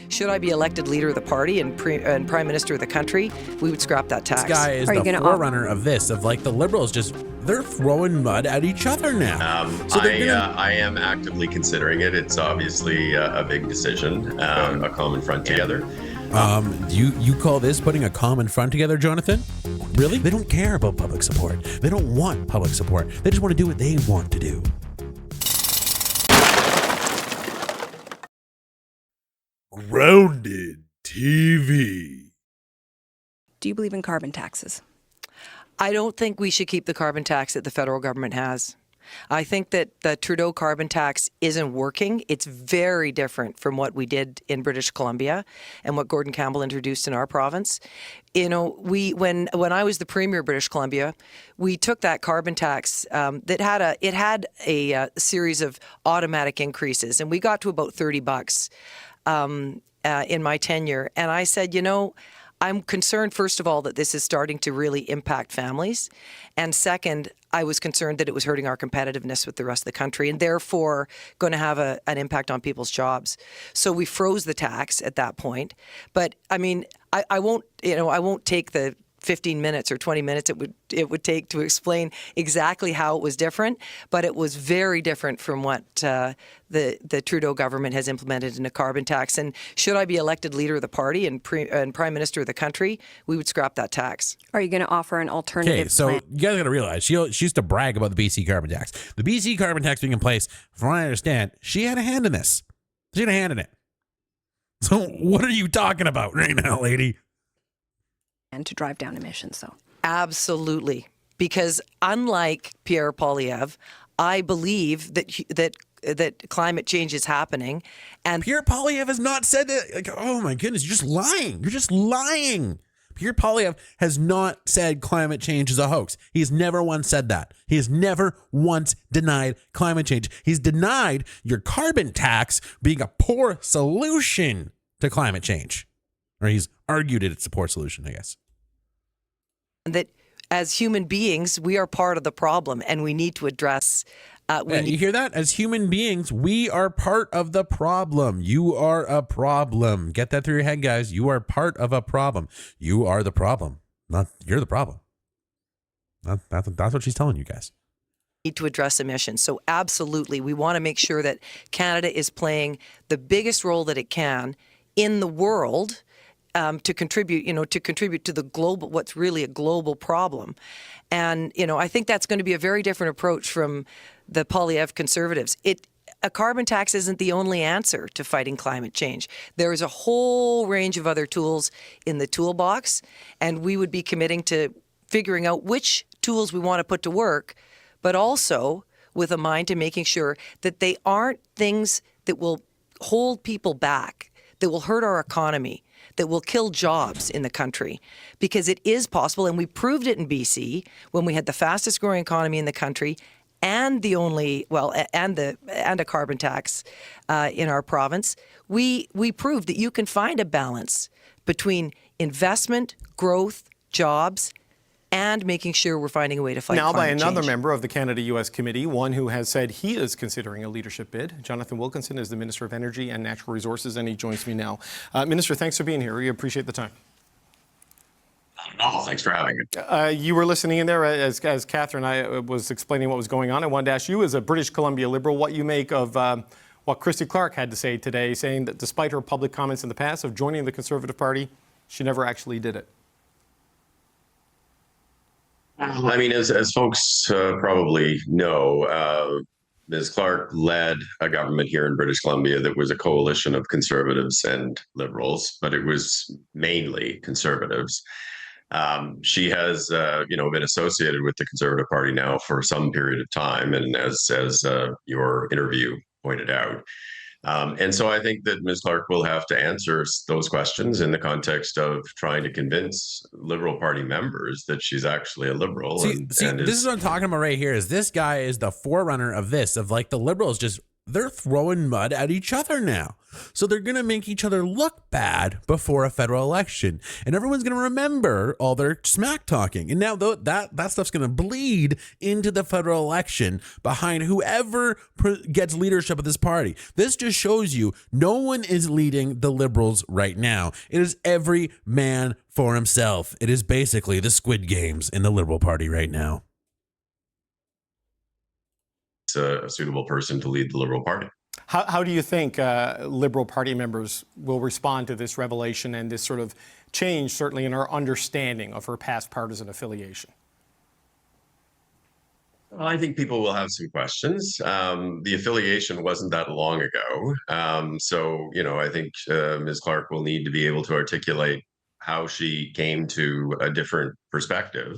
should I be elected leader of the party and prime minister of the country, we would scrap that tax. This guy is the forerunner of this, of like the Liberals they're throwing mud at each other now. I am actively considering it. It's obviously a big decision, a common front together. You call this putting a common front together, Jonathan? Really? They don't care about public support. They don't want public support. They just want to do what they want to do. Grounded TV. Do you believe in carbon taxes? I don't think we should keep the carbon tax that the federal government has. I think that the Trudeau carbon tax isn't working. It's very different from what we did in British Columbia and what Gordon Campbell introduced in our province. You know, when I was the Premier of British Columbia, we took that carbon tax that had a series of automatic increases, and we got to about $30 in my tenure. And I said, you know, I'm concerned, first of all, that this is starting to really impact families. And second, I was concerned that it was hurting our competitiveness with the rest of the country and therefore going to have an impact on people's jobs. So we froze the tax at that point. But I mean, I won't take the 15 minutes or 20 minutes it would take to explain exactly how it was different, but it was very different from what the Trudeau government has implemented in a carbon tax. And should I be elected leader of the party and prime minister of the country, we would scrap that tax. Are you going to offer an alternative Okay, so plan? you guys got to realize she used to brag about the BC carbon tax. The BC carbon tax being in place, from what I understand, she had a hand in this. She had a hand in it. So what are you talking about right now, lady? And to drive down emissions, though. Absolutely. Because unlike Pierre Poilievre, I believe that climate change is happening. And Pierre Poilievre has not said that. Like, oh my goodness, you're just lying. You're just lying. Pierre Poilievre has not said climate change is a hoax. He's never once said that. He has never once denied climate change. He's denied your carbon tax being a poor solution to climate change. Or he's argued it's a poor solution, I guess. that as human beings, we are part of the problem and we need to address. You hear that? As human beings, we are part of the problem. You are a problem. Get that through your head, guys. You are part of a problem. You are the problem. Not you're the problem. That's what she's telling you guys. Need to address emissions. So absolutely, we want to make sure that Canada is playing the biggest role that it can in the world to contribute to the global, what's really a global problem. And, I think that's going to be a very different approach from the Poilievre Conservatives. A carbon tax isn't the only answer to fighting climate change. There is a whole range of other tools in the toolbox, and we would be committing to figuring out which tools we want to put to work, but also with a mind to making sure that they aren't things that will hold people back, that will hurt our economy, that will kill jobs in the country, because it is possible, and we proved it in BC when we had the fastest growing economy in the country and a carbon tax in our province. We proved that you can find a balance between investment, growth, jobs, and making sure we're finding a way to fight climate change. Now by another member of the Canada-U.S. Committee, one who has said he is considering a leadership bid. Jonathan Wilkinson is the Minister of Energy and Natural Resources, and he joins me now. Minister, thanks for being here. We appreciate the time. Oh, thanks for having me. You were listening in there as Catherine and I was explaining what was going on. I wanted to ask you, as a British Columbia Liberal, what you make of what Christy Clark had to say today, saying that despite her public comments in the past of joining the Conservative Party, she never actually did it. I mean, as folks probably know, Ms. Clark led a government here in British Columbia that was a coalition of Conservatives and Liberals, but it was mainly Conservatives. She has, been associated with the Conservative Party now for some period of time, and as your interview pointed out. And so I think that Ms. Clark will have to answer those questions in the context of trying to convince Liberal Party members that she's actually a Liberal. This is what I'm talking about right here, is this guy is the forerunner of this, of like the Liberals they're throwing mud at each other now. So they're going to make each other look bad before a federal election. And everyone's going to remember all their smack talking. And now that stuff's going to bleed into the federal election behind whoever gets leadership of this party. This just shows you no one is leading the Liberals right now. It is every man for himself. It is basically the Squid Games in the Liberal Party right now. A suitable person to lead the Liberal Party. How do you think Liberal Party members will respond to this revelation and this sort of change, certainly in our understanding of her past partisan affiliation? Well, I think people will have some questions. The affiliation wasn't that long ago. So, I think Ms. Clark will need to be able to articulate how she came to a different perspective.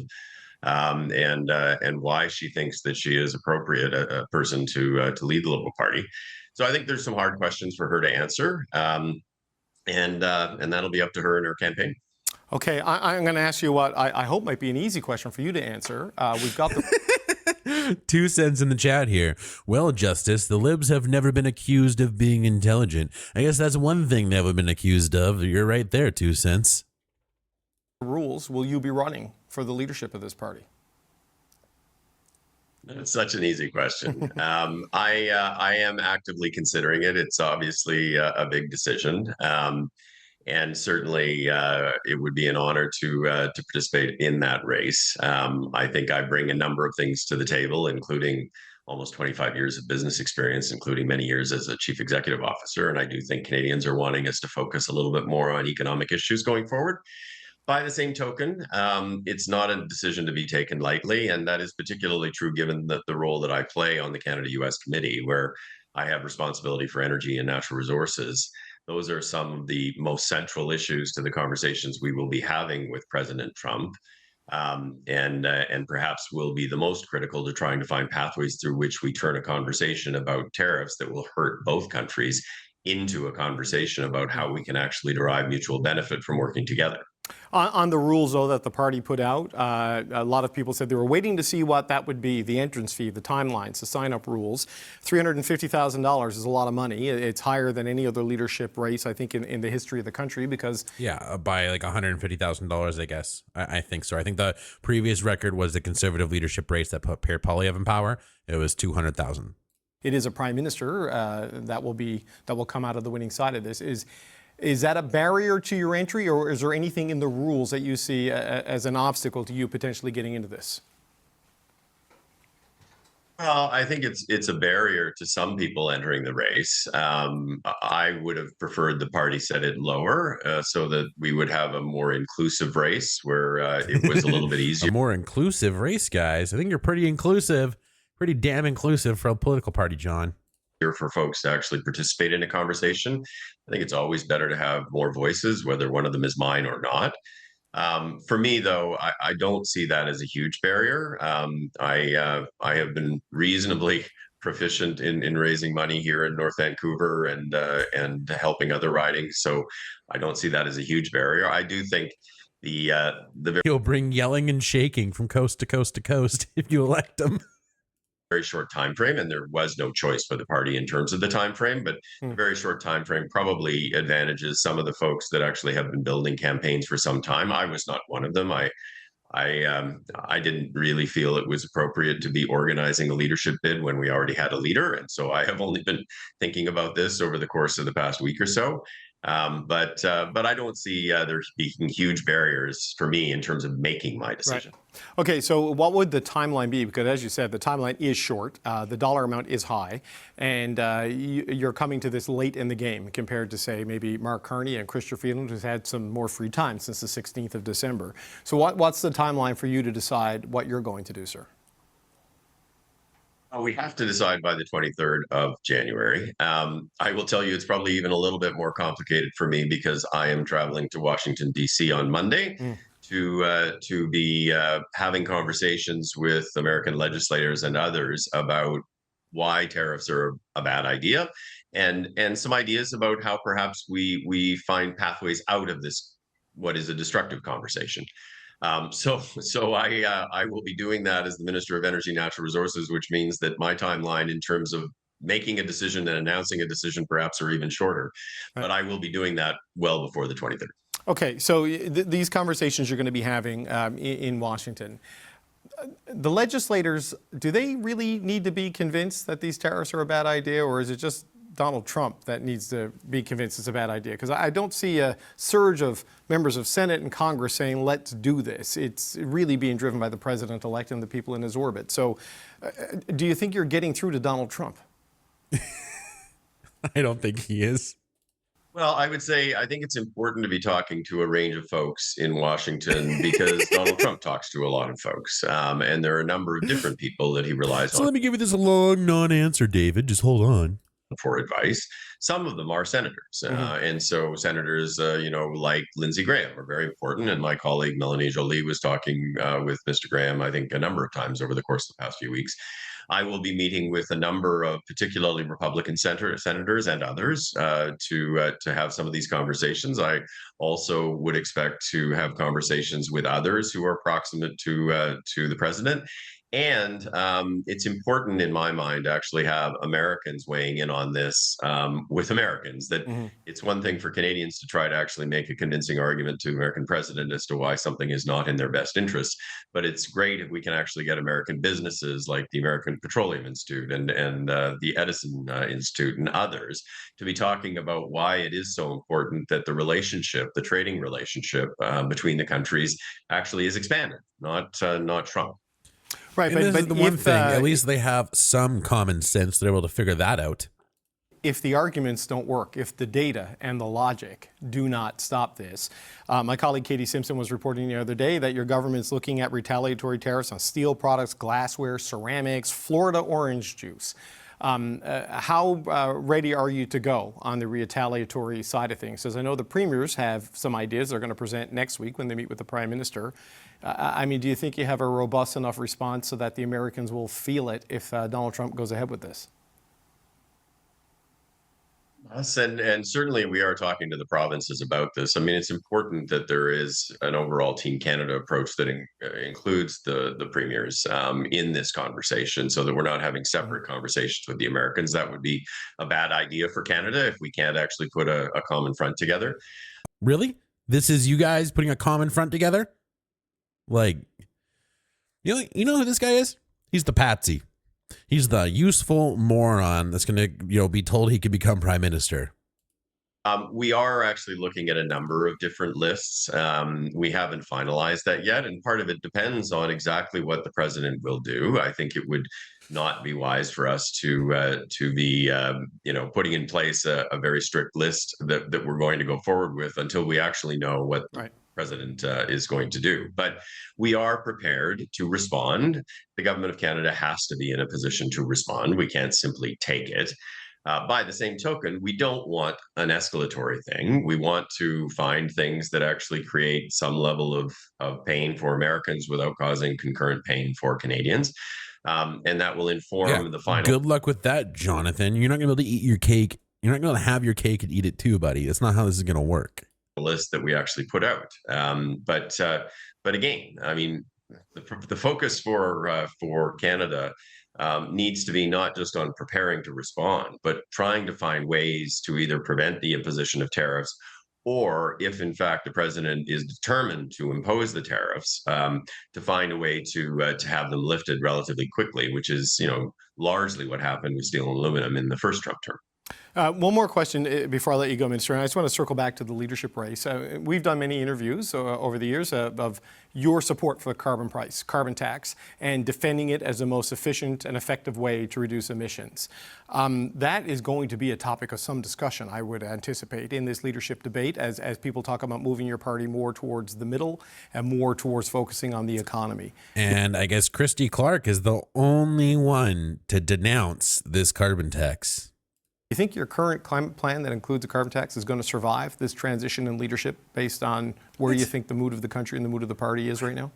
And why she thinks that she is appropriate a person to lead the Liberal Party. So I think there's some hard questions for her to answer, and that'll be up to her in her campaign. Okay, I'm going to ask you what I hope might be an easy question for you to answer. We've got the 2 cents in the chat here. Well, Justice, the Libs have never been accused of being intelligent. I guess that's one thing they haven't been accused of. You're right there, 2 cents. rules. Will you be running for the leadership of this party? That's such an easy question. I am actively considering it. It's obviously a big decision, and certainly it would be an honor to participate in that race. I think I bring a number of things to the table, including almost 25 years of business experience, including many years as a chief executive officer. And I do think Canadians are wanting us to focus a little bit more on economic issues going forward. By the same token, it's not a decision to be taken lightly, and that is particularly true given the role that I play on the Canada-US Committee, where I have responsibility for energy and natural resources. Those are some of the most central issues to the conversations we will be having with President Trump, and perhaps will be the most critical to trying to find pathways through which we turn a conversation about tariffs that will hurt both countries into a conversation about how we can actually derive mutual benefit from working together. On the rules, though, that the party put out, a lot of people said they were waiting to see what that would be, the entrance fee, the timelines, the sign-up rules. $350,000 is a lot of money. It's higher than any other leadership race, I think, in the history of the country because... Yeah, by like $150,000, I guess. I think so. I think the previous record was the conservative leadership race that put Pierre Poilievre in power. It was $200,000. It is a prime minister that will come out of the winning side of this. Is that a barrier to your entry, or is there anything in the rules that you see as an obstacle to you potentially getting into this? Well, I think it's a barrier to some people entering the race. I would have preferred the party set it lower so that we would have a more inclusive race where it was a little bit easier. A more inclusive race, guys. I think you're pretty inclusive, pretty damn inclusive for a political party, John. For folks to actually participate in a conversation. I think it's always better to have more voices, whether one of them is mine or not. For me, though, I don't see that as a huge barrier. I have been reasonably proficient in raising money here in North Vancouver and helping other ridings, so I don't see that as a huge barrier. I do think you'll bring yelling and shaking from coast to coast to coast if you elect them. Very short time frame, and there was no choice for the party in terms of the time frame, but a very short time frame probably advantages some of the folks that actually have been building campaigns for some time. I was not one of them. I didn't really feel it was appropriate to be organizing a leadership bid when we already had a leader, and so I have only been thinking about this over the course of the past week or so. But I don't see there being huge barriers for me in terms of making my decision. Right. Okay, so what would the timeline be? Because as you said, the timeline is short, the dollar amount is high, and you're coming to this late in the game compared to, say, maybe Mark Carney and Christopher Freeland, who's had some more free time since the 16th of December. So what's the timeline for you to decide what you're going to do, sir? We have to decide by the 23rd of January. I will tell you it's probably even a little bit more complicated for me because I am traveling to Washington, D.C. on Monday to be having conversations with American legislators and others about why tariffs are a bad idea and some ideas about how perhaps we find pathways out of this, what is a destructive conversation. So I will be doing that as the Minister of Energy and Natural Resources, which means that my timeline in terms of making a decision and announcing a decision, perhaps, or even shorter. Right. But I will be doing that well before the 23rd. Okay, so these conversations you're going to be having in Washington, the legislators, do they really need to be convinced that these tariffs are a bad idea, or is it just Donald Trump that needs to be convinced it's a bad idea? Because I don't see a surge of members of Senate and Congress saying, let's do this. It's really being driven by the president-elect and the people in his orbit. So do you think you're getting through to Donald Trump? I don't think he is. Well, I would say I think it's important to be talking to a range of folks in Washington because Donald Trump talks to a lot of folks. And there are a number of different people that he relies So on let me give you this long non-answer, David. Just hold on. for advice. Some of them are senators. And so senators, like Lindsey Graham are very important. And my colleague Melanie Joly was talking with Mr. Graham, I think, a number of times over the course of the past few weeks. I will be meeting with a number of particularly Republican senators and others to have some of these conversations. I also would expect to have conversations with others who are proximate to the president. And it's important in my mind to actually have Americans weighing in on this with Americans. That it's one thing for Canadians to try to actually make a convincing argument to the American president as to why something is not in their best interest. But it's great if we can actually get American businesses like the American Petroleum Institute and the Edison Institute and others to be talking about why it is so important that the relationship, the trading relationship between the countries actually is expanded, not shrunk. Right, And this is the one if, thing. At least they have some common sense. They're able to figure that out. if the arguments don't work, if the data and the logic do not stop this. My colleague Katie Simpson was reporting the other day that your government's looking at retaliatory tariffs on steel products, glassware, ceramics, Florida orange juice. How ready are you to go on the retaliatory side of things? As I know the premiers have some ideas they're going to present next week when they meet with the Prime Minister. I mean, do you think you have a robust enough response so that the Americans will feel it if Donald Trump goes ahead with this? Yes, and certainly we are talking to the provinces about this. I mean, it's important that there is an overall Team Canada approach that includes the premiers in this conversation so that we're not having separate conversations with the Americans. That would be a bad idea for Canada if we can't actually put a common front together. Really? This is you guys putting a common front together? Like, you know who this guy is? He's the patsy. He's the useful moron that's going to, be told he could become prime minister. We are actually looking at a number of different lists. We haven't finalized that yet, and part of it depends on exactly what the president will do. I think it would not be wise for us to be, putting in place a very strict list that we're going to go forward with until we actually know what. Right. President is going to do. But we are prepared to respond. The government of Canada has to be in a position to respond. We can't simply take it. By the same token, we don't want an escalatory thing. We want to find things that actually create some level of pain for Americans without causing concurrent pain for Canadians. And that will inform the final. Good luck with that, Jonathan. You're not going to be able to eat your cake. You're not going to have your cake and eat it too, buddy. That's not how this is going to work. List that we actually put out. But again, I mean, the focus for Canada needs to be not just on preparing to respond, but trying to find ways to either prevent the imposition of tariffs, or if in fact the president is determined to impose the tariffs, to find a way to have them lifted relatively quickly, which is largely what happened with steel and aluminum in the first Trump term. One more question before I let you go, Minister, and I just want to circle back to the leadership race. We've done many interviews over the years of your support for the carbon tax, and defending it as the most efficient and effective way to reduce emissions. That is going to be a topic of some discussion, I would anticipate, in this leadership debate as people talk about moving your party more towards the middle and more towards focusing on the economy. And I guess Christy Clark is the only one to denounce this carbon tax. You think your current climate plan that includes a carbon tax is going to survive this transition in leadership based on where you think the mood of the country and the mood of the party is right now?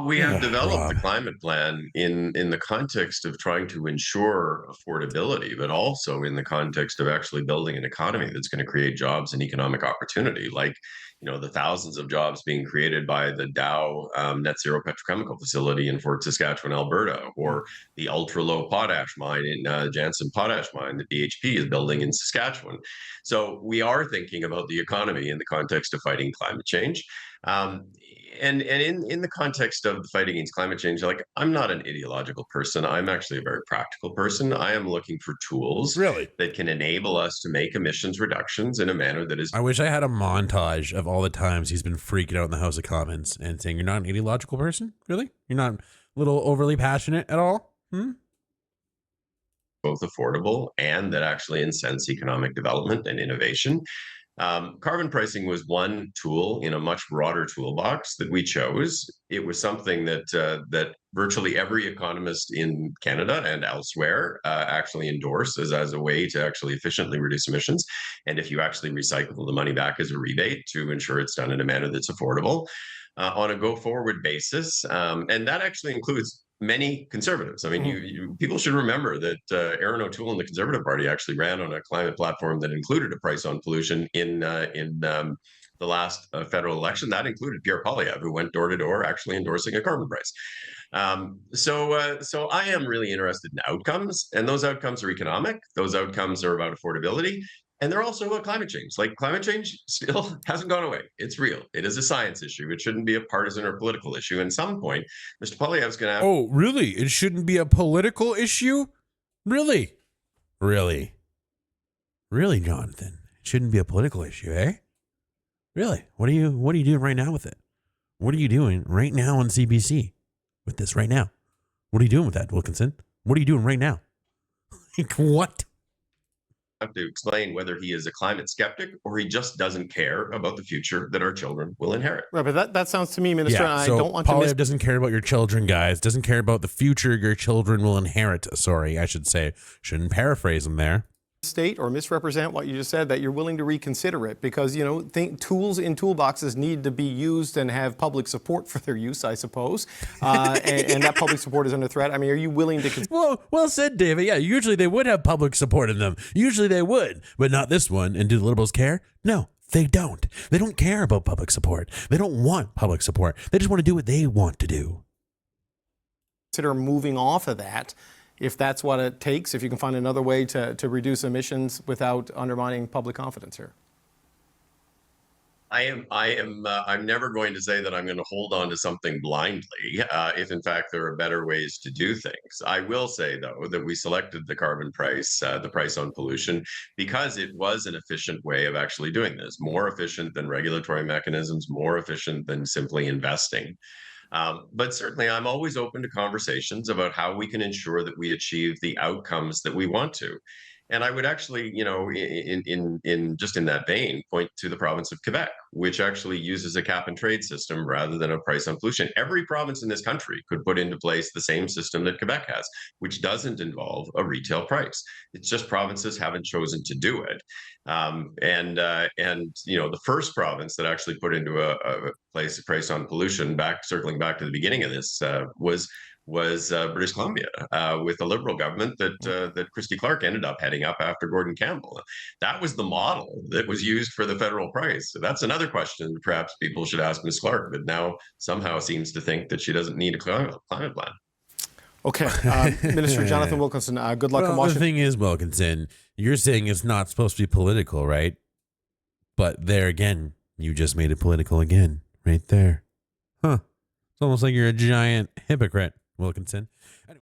We have developed the climate plan in the context of trying to ensure affordability, but also in the context of actually building an economy that's going to create jobs and economic opportunity. Like, the thousands of jobs being created by the Dow net zero petrochemical facility in Fort Saskatchewan, Alberta, or the ultra low potash mine in Jansen Potash Mine that BHP is building in Saskatchewan. So we are thinking about the economy in the context of fighting climate change. And in the context of the fight against climate change, like, I'm not an ideological person. I'm actually a very practical person. I am looking for tools Really? that can enable us to make emissions reductions in a manner that is. I wish I had a montage of all the times he's been freaking out in the House of Commons and saying, "You're not an ideological person? Really? You're not a little overly passionate at all?" Both affordable and that actually incents economic development and innovation. Carbon pricing was one tool in a much broader toolbox that we chose. It was something that virtually every economist in Canada and elsewhere actually endorses as a way to actually efficiently reduce emissions. And if you actually recycle the money back as a rebate to ensure it's done in a manner that's affordable on a go-forward basis, and that actually includes many conservatives. I mean, people should remember that Erin O'Toole and the Conservative Party actually ran on a climate platform that included a price on pollution in the last federal election. That included Pierre Poilievre, who went door to door actually endorsing a carbon price. So I am really interested in outcomes, and those outcomes are economic. Those outcomes are about affordability. And they're also about climate change. Like, climate change still hasn't gone away. It's real. It is a science issue. It shouldn't be a partisan or political issue. And at some point, Mr. Poilievre's going to have. Oh, really? It shouldn't be a political issue? Really? Really? Really, Jonathan? It shouldn't be a political issue, eh? Really? What are you doing right now with it? What are you doing right now on CBC with this right now? What are you doing with that, Wilkinson? What are you doing right now? Like, what? Have to explain whether he is a climate skeptic or he just doesn't care about the future that our children will inherit. Right, but that sounds to me, Minister, and I so don't want to Poilievre doesn't care about your children, guys. Doesn't care about the future your children will inherit. Sorry, I should say. Shouldn't paraphrase him there. misstate or misrepresent what you just said, that you're willing to reconsider it because, tools in toolboxes need to be used and have public support for their use, I suppose. And that public support is under threat. I mean, are you willing to... Well said, David. Yeah, usually they would have public support in them. Usually they would, but not this one. And do the Liberals care? No, they don't. They don't care about public support. They don't want public support. They just want to do what they want to do. Consider moving off of that, if that's what it takes, if you can find another way to reduce emissions without undermining public confidence here. I'm never going to say that I'm going to hold on to something blindly, if in fact there are better ways to do things. I will say, though, that we selected the carbon price, the price on pollution, because it was an efficient way of actually doing this, more efficient than regulatory mechanisms, more efficient than simply investing. But certainly, I'm always open to conversations about how we can ensure that we achieve the outcomes that we want to. And I would actually, in just in that vein, point to the province of Quebec, which actually uses a cap and trade system rather than a price on pollution. Every province in this country could put into place the same system that Quebec has, which doesn't involve a retail price. It's just provinces haven't chosen to do it. The first province that actually put into a price on pollution, circling back to the beginning of this, was British Columbia, with a Liberal government that Christy Clark ended up heading up after Gordon Campbell. That was the model that was used for the federal price. So that's another question perhaps people should ask Ms. Clark, but now somehow seems to think that she doesn't need a climate plan. Okay. Minister Jonathan Wilkinson, good luck in Washington. The thing is, Wilkinson, you're saying it's not supposed to be political, right? But there again, you just made it political again, right there. Huh. It's almost like you're a giant hypocrite, Wilkinson.